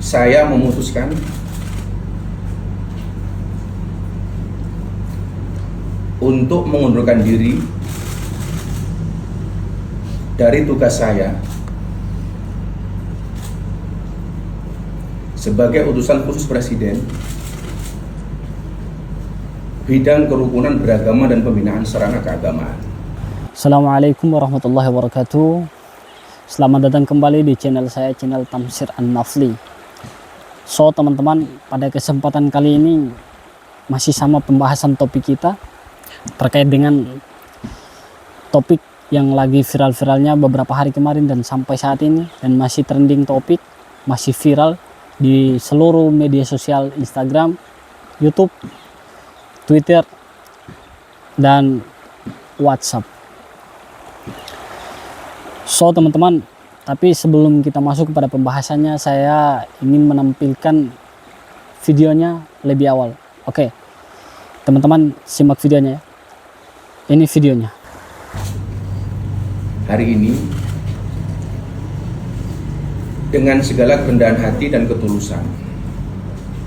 saya memutuskan untuk mengundurkan diri dari tugas saya sebagai utusan khusus Presiden bidang kerukunan beragama dan pembinaan sarana keagamaan. Assalamualaikum warahmatullahi wabarakatuh. Selamat datang kembali di channel saya, channel Tamsir An-Nafli. So teman-teman, pada kesempatan kali ini masih sama pembahasan topik kita terkait dengan topik yang lagi viral-viralnya beberapa hari kemarin dan sampai saat ini, dan masih trending topik, masih viral di seluruh media sosial Instagram, YouTube, Twitter, dan WhatsApp. So teman-teman, tapi sebelum kita masuk kepada pembahasannya, saya ingin menampilkan videonya lebih awal. Oke, teman-teman simak videonya ya. Ini videonya. Hari ini, dengan segala kerendahan hati dan ketulusan,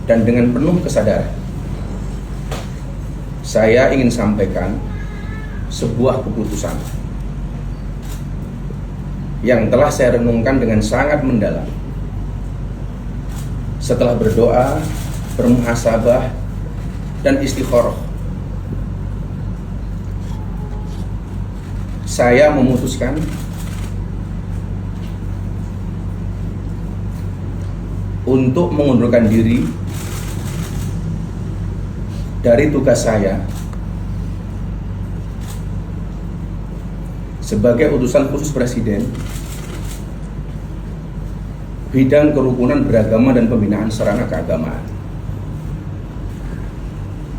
dan dengan penuh kesadaran, saya ingin sampaikan sebuah keputusan yang telah saya renungkan dengan sangat mendalam. Setelah berdoa, bermuhasabah, dan istikharah, saya memutuskan untuk mengundurkan diri dari tugas saya sebagai utusan khusus Presiden bidang kerukunan beragama dan pembinaan sarana keagamaan.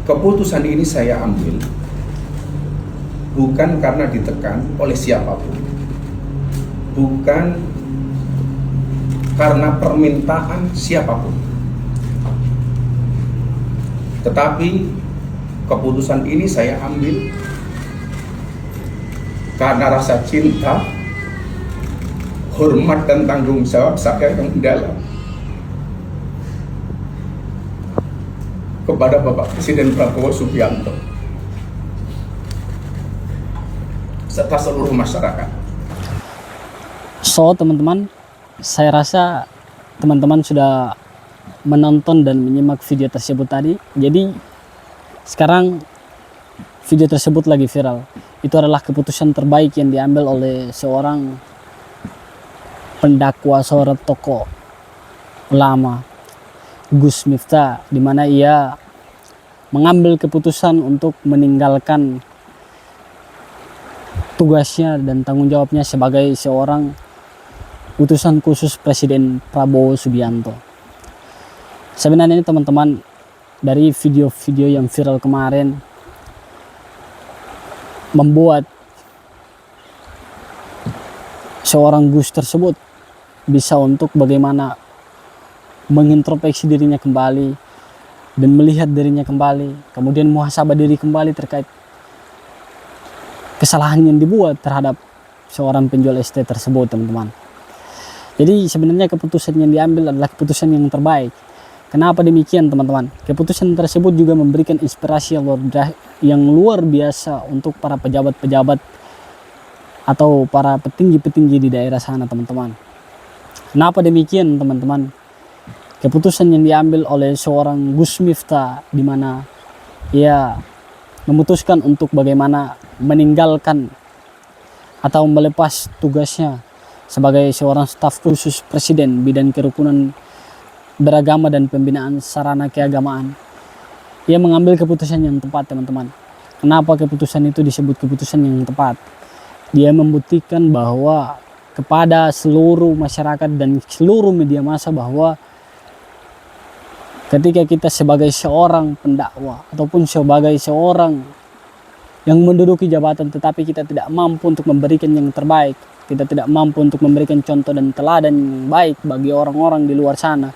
Keputusan ini saya ambil bukan karena ditekan oleh siapapun, bukan karena permintaan siapapun, tetapi keputusan ini saya ambil karena rasa cinta, hormat, dan tanggung jawab saya yang mendalam kepada Bapak Presiden Prabowo Subianto serta seluruh masyarakat. So teman-teman, saya rasa teman-teman sudah menonton dan menyimak video tersebut tadi. Jadi sekarang video tersebut lagi viral. Itu adalah keputusan terbaik yang diambil oleh seorang pendakwa, seorang tokoh ulama, Gus Miftah, di mana ia mengambil keputusan untuk meninggalkan tugasnya dan tanggung jawabnya sebagai seorang utusan khusus Presiden Prabowo Subianto. Sebenarnya ini teman-teman, dari video-video yang viral kemarin membuat seorang Gus tersebut bisa untuk bagaimana mengintrospeksi dirinya kembali dan melihat dirinya kembali, kemudian muhasabah diri kembali terkait kesalahan yang dibuat terhadap seorang penjual ST tersebut, teman-teman. Jadi sebenarnya keputusan yang diambil adalah keputusan yang terbaik. Kenapa demikian, teman-teman? Keputusan tersebut juga memberikan inspirasi yang luar biasa untuk para pejabat-pejabat atau para petinggi-petinggi di daerah sana, teman-teman. Kenapa demikian, teman-teman? Keputusan yang diambil oleh seorang Gus Miftah, di mana ia memutuskan untuk bagaimana meninggalkan atau melepas tugasnya sebagai seorang staf khusus Presiden bidang kerukunan beragama dan pembinaan sarana keagamaan. Ia mengambil keputusan yang tepat, teman-teman. Kenapa keputusan itu disebut keputusan yang tepat? Dia membuktikan bahwa kepada seluruh masyarakat dan seluruh media massa bahwa ketika kita sebagai seorang pendakwa ataupun sebagai seorang yang menduduki jabatan tetapi kita tidak mampu untuk memberikan yang terbaik, kita tidak mampu untuk memberikan contoh dan teladan yang baik bagi orang-orang di luar sana,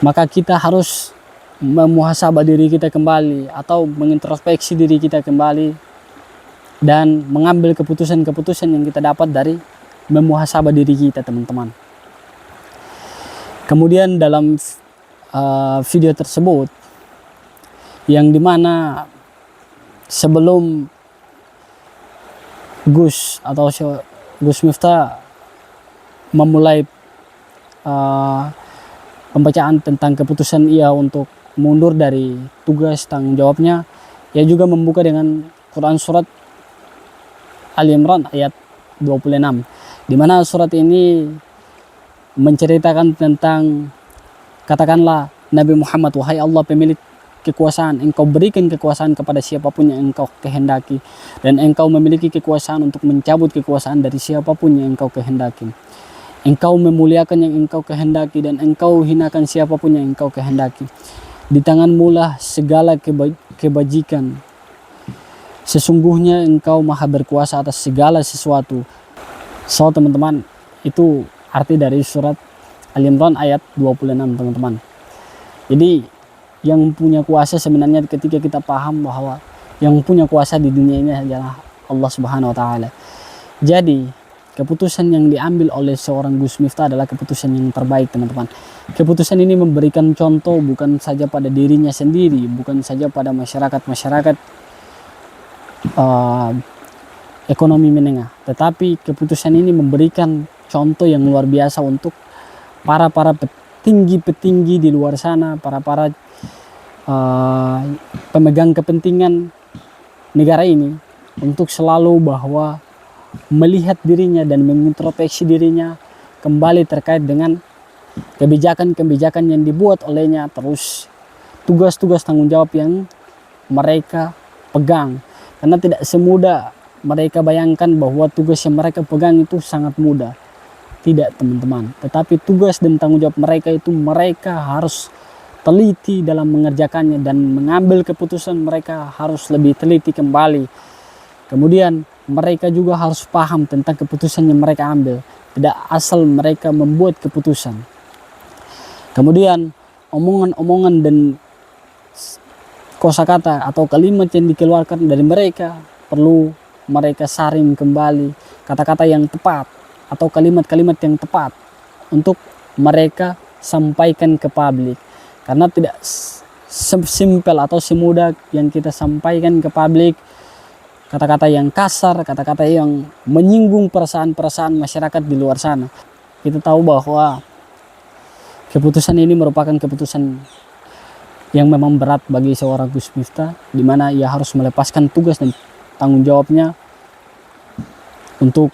maka kita harus memuhasabah diri kita kembali atau mengintrospeksi diri kita kembali dan mengambil keputusan-keputusan yang kita dapat dari memuhasabah diri kita, teman-teman. Kemudian dalam video tersebut, yang dimana sebelum Gus Miftah memulai pembacaan tentang keputusan ia untuk mundur dari tugas tanggung jawabnya, ia juga membuka dengan Quran surat Ali Imran ayat 26, di mana surat ini menceritakan tentang, katakanlah Nabi Muhammad, wahai Allah pemilik kekuasaan, engkau berikan kekuasaan kepada siapapun yang engkau kehendaki, dan engkau memiliki kekuasaan untuk mencabut kekuasaan dari siapapun yang engkau kehendaki. Engkau memuliakan yang engkau kehendaki, dan engkau hinakan siapapun yang engkau kehendaki. Di tanganmu lah segala kebajikan. Sesungguhnya engkau maha berkuasa atas segala sesuatu. So teman-teman, itu arti dari surat Al-Imran ayat 26 teman-teman. Jadi yang punya kuasa sebenarnya ketika kita paham bahwa yang punya kuasa di dunia ini adalah Allah Subhanahu wa taala. Jadi keputusan yang diambil oleh seorang Gus Miftah adalah keputusan yang terbaik teman-teman. Keputusan ini memberikan contoh bukan saja pada dirinya sendiri, bukan saja pada masyarakat ekonomi menengah, tetapi keputusan ini memberikan contoh yang luar biasa untuk para petinggi di luar sana, para pemegang kepentingan negara ini, untuk selalu bahwa melihat dirinya dan mengintrospeksi dirinya kembali terkait dengan kebijakan-kebijakan yang dibuat olehnya, terus tugas-tugas tanggung jawab yang mereka pegang. Karena tidak semudah mereka bayangkan bahwa tugas yang mereka pegang itu sangat mudah. Tidak teman-teman, tetapi tugas dan tanggung jawab mereka itu mereka harus teliti dalam mengerjakannya, dan mengambil keputusan mereka harus lebih teliti kembali. Kemudian mereka juga harus paham tentang keputusan yang mereka ambil, tidak asal mereka membuat keputusan. Kemudian omongan-omongan dan kosakata atau kalimat yang dikeluarkan dari mereka perlu mereka saring kembali, kata-kata yang tepat atau kalimat-kalimat yang tepat untuk mereka sampaikan ke publik. Karena tidak sesimpel atau semudah yang kita sampaikan ke publik kata-kata yang kasar, kata-kata yang menyinggung perasaan-perasaan masyarakat di luar sana. Kita tahu bahwa keputusan ini merupakan keputusan yang memang berat bagi seorang Gus Miftah, di mana ia harus melepaskan tugas dan tanggung jawabnya untuk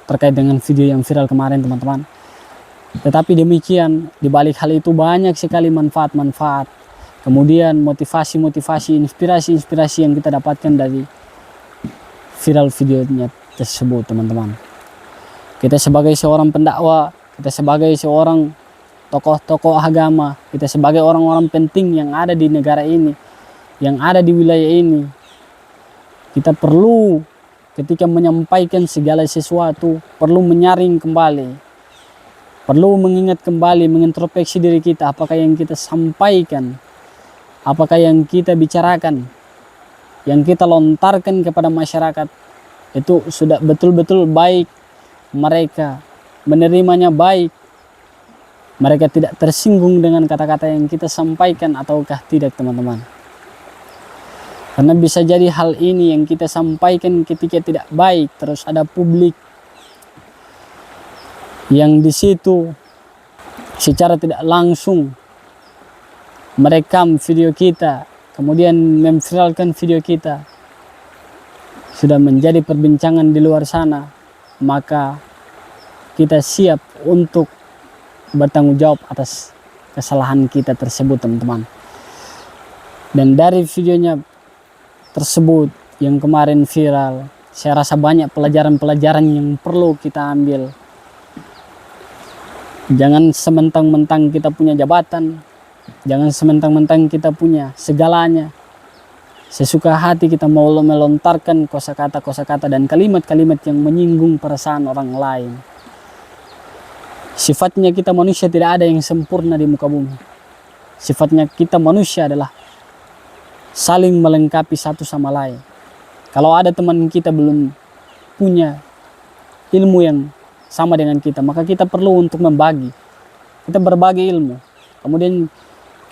terkait dengan video yang viral kemarin teman-teman. Tetapi demikian, di balik hal itu banyak sekali manfaat-manfaat, kemudian motivasi-motivasi, inspirasi-inspirasi yang kita dapatkan dari viral videonya tersebut teman-teman. Kita sebagai seorang pendakwah, kita sebagai seorang tokoh-tokoh agama, kita sebagai orang-orang penting yang ada di negara ini, yang ada di wilayah ini, kita perlu ketika menyampaikan segala sesuatu, perlu menyaring kembali, perlu mengingat kembali, mengintrospeksi diri kita, apakah yang kita sampaikan, apakah yang kita bicarakan, yang kita lontarkan kepada masyarakat itu sudah betul-betul baik, mereka menerimanya baik, mereka tidak tersinggung dengan kata-kata yang kita sampaikan ataukah tidak teman-teman. Karena bisa jadi hal ini yang kita sampaikan ketika tidak baik, terus ada publik yang di situ secara tidak langsung merekam video kita, kemudian memviralkan video kita, sudah menjadi perbincangan di luar sana, maka kita siap untuk bertanggung jawab atas kesalahan kita tersebut teman-teman. Dan dari videonya tersebut yang kemarin viral, saya rasa banyak pelajaran-pelajaran yang perlu kita ambil. Jangan sementang-mentang kita punya jabatan, jangan sementang-mentang kita punya segalanya, sesuka hati kita mau melontarkan kosakata dan kalimat-kalimat yang menyinggung perasaan orang lain. Sifatnya kita manusia tidak ada yang sempurna di muka bumi. Sifatnya kita manusia adalah saling melengkapi satu sama lain. Kalau ada teman kita belum punya ilmu yang sama dengan kita, maka kita perlu untuk membagi. kita berbagi ilmu. Kemudian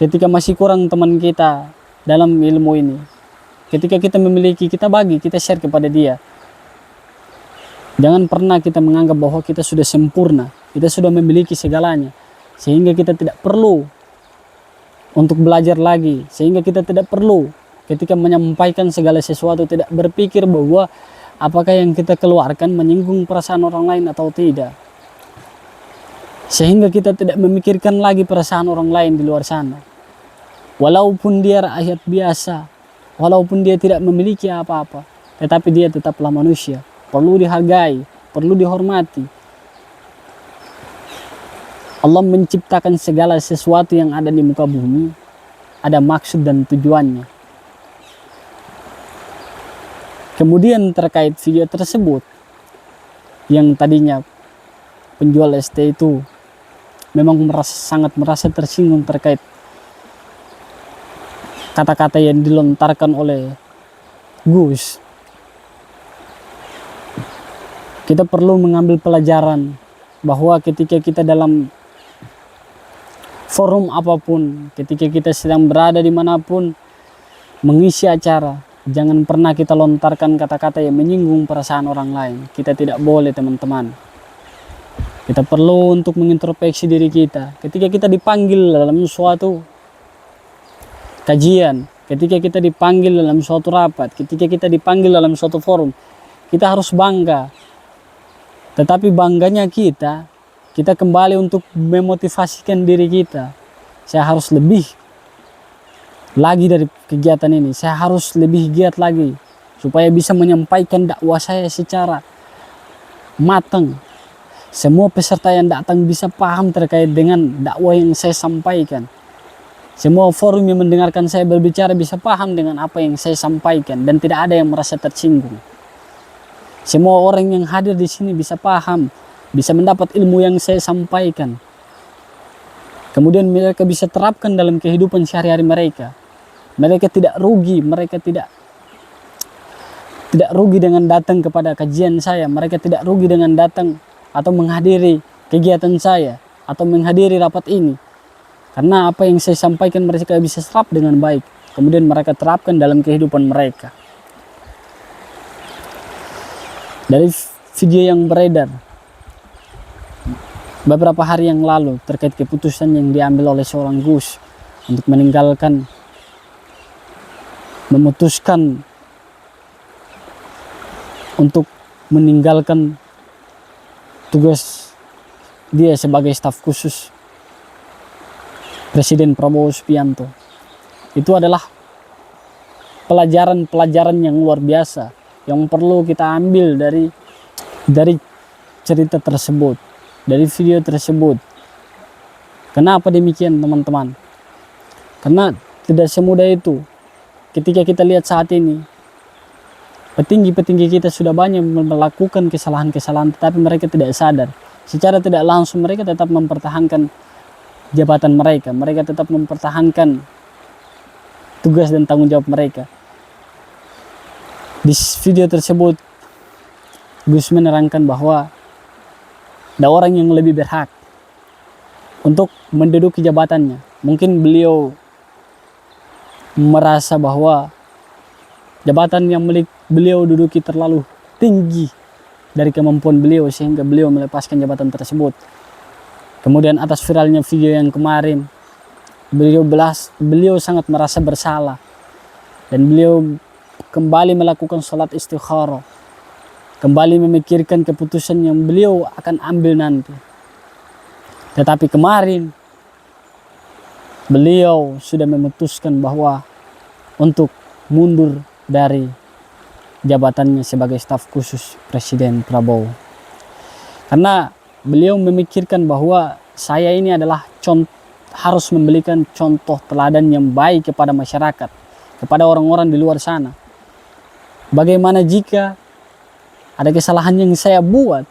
ketika masih kurang teman kita dalam ilmu ini, ketika kita memiliki, kita bagi, kita share kepada dia. Jangan pernah kita menganggap bahwa kita sudah sempurna, kita sudah memiliki segalanya, sehingga kita tidak perlu untuk belajar lagi, sehingga kita tidak perlu ketika menyampaikan segala sesuatu tidak berpikir bahwa apakah yang kita keluarkan menyinggung perasaan orang lain atau tidak. Sehingga kita tidak memikirkan lagi perasaan orang lain di luar sana. Walaupun dia rakyat biasa, walaupun dia tidak memiliki apa-apa, tetapi dia tetaplah manusia. Perlu dihargai, perlu dihormati. Allah menciptakan segala sesuatu yang ada di muka bumi, ada maksud dan tujuannya. Kemudian terkait video tersebut, yang tadinya penjual ST itu memang sangat merasa tersinggung terkait kata-kata yang dilontarkan oleh Gus. Kita perlu mengambil pelajaran bahwa ketika kita dalam forum apapun, ketika kita sedang berada dimanapun, mengisi acara, jangan pernah kita lontarkan kata-kata yang menyinggung perasaan orang lain. Kita tidak boleh, teman-teman. Kita perlu untuk mengintrospeksi diri kita. Ketika kita dipanggil dalam suatu kajian, ketika kita dipanggil dalam suatu rapat, ketika kita dipanggil dalam suatu forum, kita harus bangga. Tetapi bangganya kita kembali untuk memotivasikan diri kita. Saya harus lebih lagi dari kegiatan ini. Saya harus lebih giat lagi supaya bisa menyampaikan dakwah saya secara matang. Semua peserta yang datang bisa paham terkait dengan dakwah yang saya sampaikan. Semua forum yang mendengarkan saya berbicara bisa paham dengan apa yang saya sampaikan dan tidak ada yang merasa tersinggung. Semua orang yang hadir di sini bisa paham, bisa mendapat ilmu yang saya sampaikan. Kemudian mereka bisa terapkan dalam kehidupan sehari-hari mereka. Mereka tidak rugi, mereka tidak rugi dengan datang kepada kajian saya. Mereka tidak rugi dengan datang atau menghadiri kegiatan saya atau menghadiri rapat ini. Karena apa yang saya sampaikan mereka bisa serap dengan baik. Kemudian mereka terapkan dalam kehidupan mereka. Dari video yang beredar beberapa hari yang lalu terkait keputusan yang diambil oleh seorang Gus untuk memutuskan untuk meninggalkan tugas dia sebagai staf khusus Presiden Prabowo Subianto. Itu adalah pelajaran yang luar biasa yang perlu kita ambil dari cerita tersebut, dari video tersebut. Kenapa demikian, teman-teman? Karena tidak semudah itu. Ketika kita lihat saat ini, petinggi-petinggi kita sudah banyak melakukan kesalahan-kesalahan, tetapi mereka tidak sadar. Secara tidak langsung mereka tetap mempertahankan jabatan mereka. Mereka tetap mempertahankan tugas dan tanggung jawab mereka. Di video tersebut, Gus menerangkan bahwa ada orang yang lebih berhak untuk menduduki jabatannya. Mungkin beliau merasa bahwa jabatan yang beliau duduki terlalu tinggi dari kemampuan beliau sehingga beliau melepaskan jabatan tersebut. Kemudian atas viralnya video yang kemarin, beliau sangat merasa bersalah dan beliau kembali melakukan sholat istikharah, kembali memikirkan keputusan yang beliau akan ambil nanti. Tetapi kemarin beliau sudah memutuskan bahwa untuk mundur dari jabatannya sebagai staf khusus Presiden Prabowo. Karena beliau memikirkan bahwa saya ini adalah harus memberikan contoh teladan yang baik kepada masyarakat, kepada orang-orang di luar sana. Bagaimana jika ada kesalahan yang saya buat,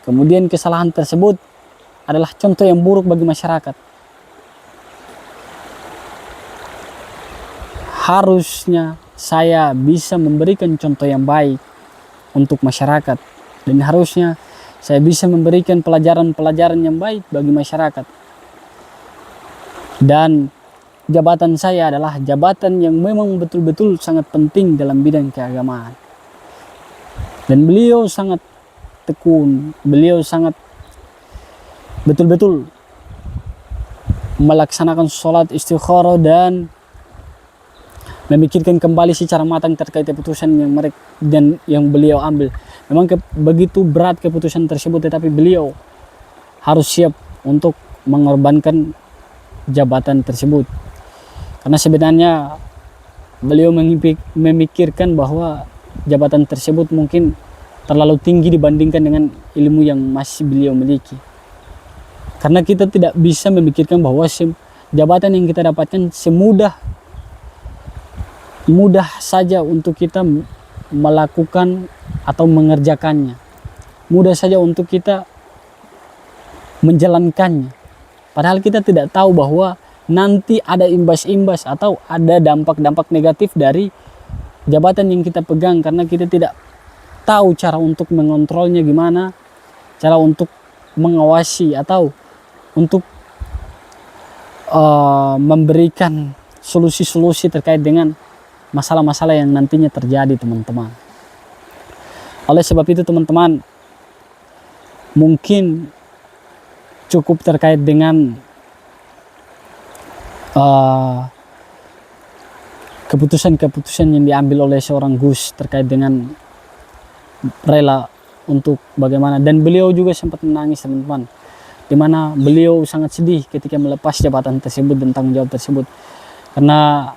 kemudian kesalahan tersebut adalah contoh yang buruk bagi masyarakat. Harusnya saya bisa memberikan contoh yang baik untuk masyarakat, dan harusnya saya bisa memberikan pelajaran-pelajaran yang baik bagi masyarakat. Dan jabatan saya adalah jabatan yang memang betul-betul sangat penting dalam bidang keagamaan. Dan beliau sangat tekun, beliau sangat betul-betul melaksanakan sholat istikharah dan memikirkan kembali secara matang terkait keputusan yang beliau ambil. Memang begitu berat keputusan tersebut, tetapi beliau harus siap untuk mengorbankan jabatan tersebut. Karena sebenarnya beliau memikirkan bahwa jabatan tersebut mungkin terlalu tinggi dibandingkan dengan ilmu yang masih beliau miliki. Karena kita tidak bisa memikirkan bahwa jabatan yang kita dapatkan mudah saja untuk kita melakukan atau mengerjakannya. Mudah saja untuk kita menjalankannya. Padahal kita tidak tahu bahwa nanti ada imbas-imbas atau ada dampak-dampak negatif dari jabatan yang kita pegang, karena kita tidak tahu cara untuk mengontrolnya gimana, cara untuk mengawasi atau untuk memberikan solusi-solusi terkait dengan masalah-masalah yang nantinya terjadi, teman-teman. Oleh sebab itu, teman-teman, mungkin cukup terkait dengan keputusan-keputusan yang diambil oleh seorang Gus terkait dengan rela untuk bagaimana. Dan beliau juga sempat menangis, teman-teman, dimana beliau sangat sedih ketika melepas jabatan tersebut dan tanggung jawab tersebut, karena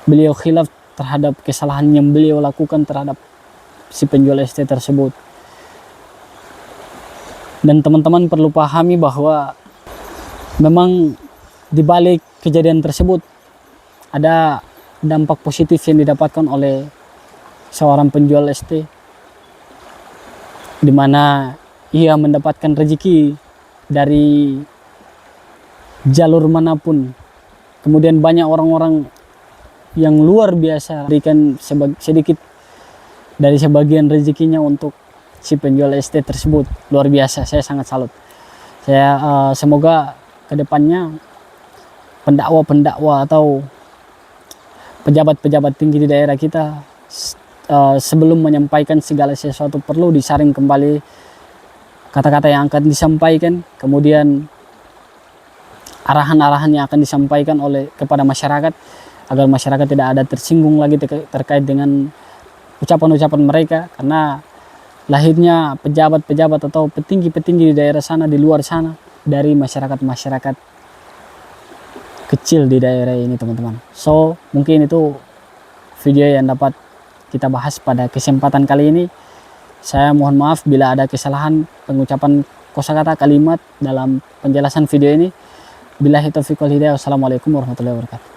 beliau khilaf terhadap kesalahan yang beliau lakukan terhadap si penjual ST tersebut. Dan teman-teman perlu pahami bahwa memang di balik kejadian tersebut ada dampak positif yang didapatkan oleh seorang penjual ST, di mana ia mendapatkan rezeki dari jalur manapun. Kemudian banyak orang-orang yang luar biasa berikan sedikit dari sebagian rezekinya untuk si penjual ST tersebut. Luar biasa, saya sangat salut. Saya semoga kedepannya pendakwa-pendakwa atau pejabat-pejabat tinggi di daerah kita sebelum menyampaikan segala sesuatu perlu disaring kembali kata-kata yang akan disampaikan, kemudian arahan-arahan yang akan disampaikan kepada masyarakat, agar masyarakat tidak ada tersinggung lagi terkait dengan ucapan-ucapan mereka. Karena lahirnya pejabat-pejabat atau petinggi-petinggi di daerah sana, di luar sana, dari masyarakat-masyarakat kecil di daerah ini, teman-teman. So, mungkin itu video yang dapat kita bahas pada kesempatan kali ini. Saya mohon maaf bila ada kesalahan pengucapan kosakata kalimat dalam penjelasan video ini. Billahi taufiq wal hidayah. Wassalamualaikum warahmatullahi wabarakatuh.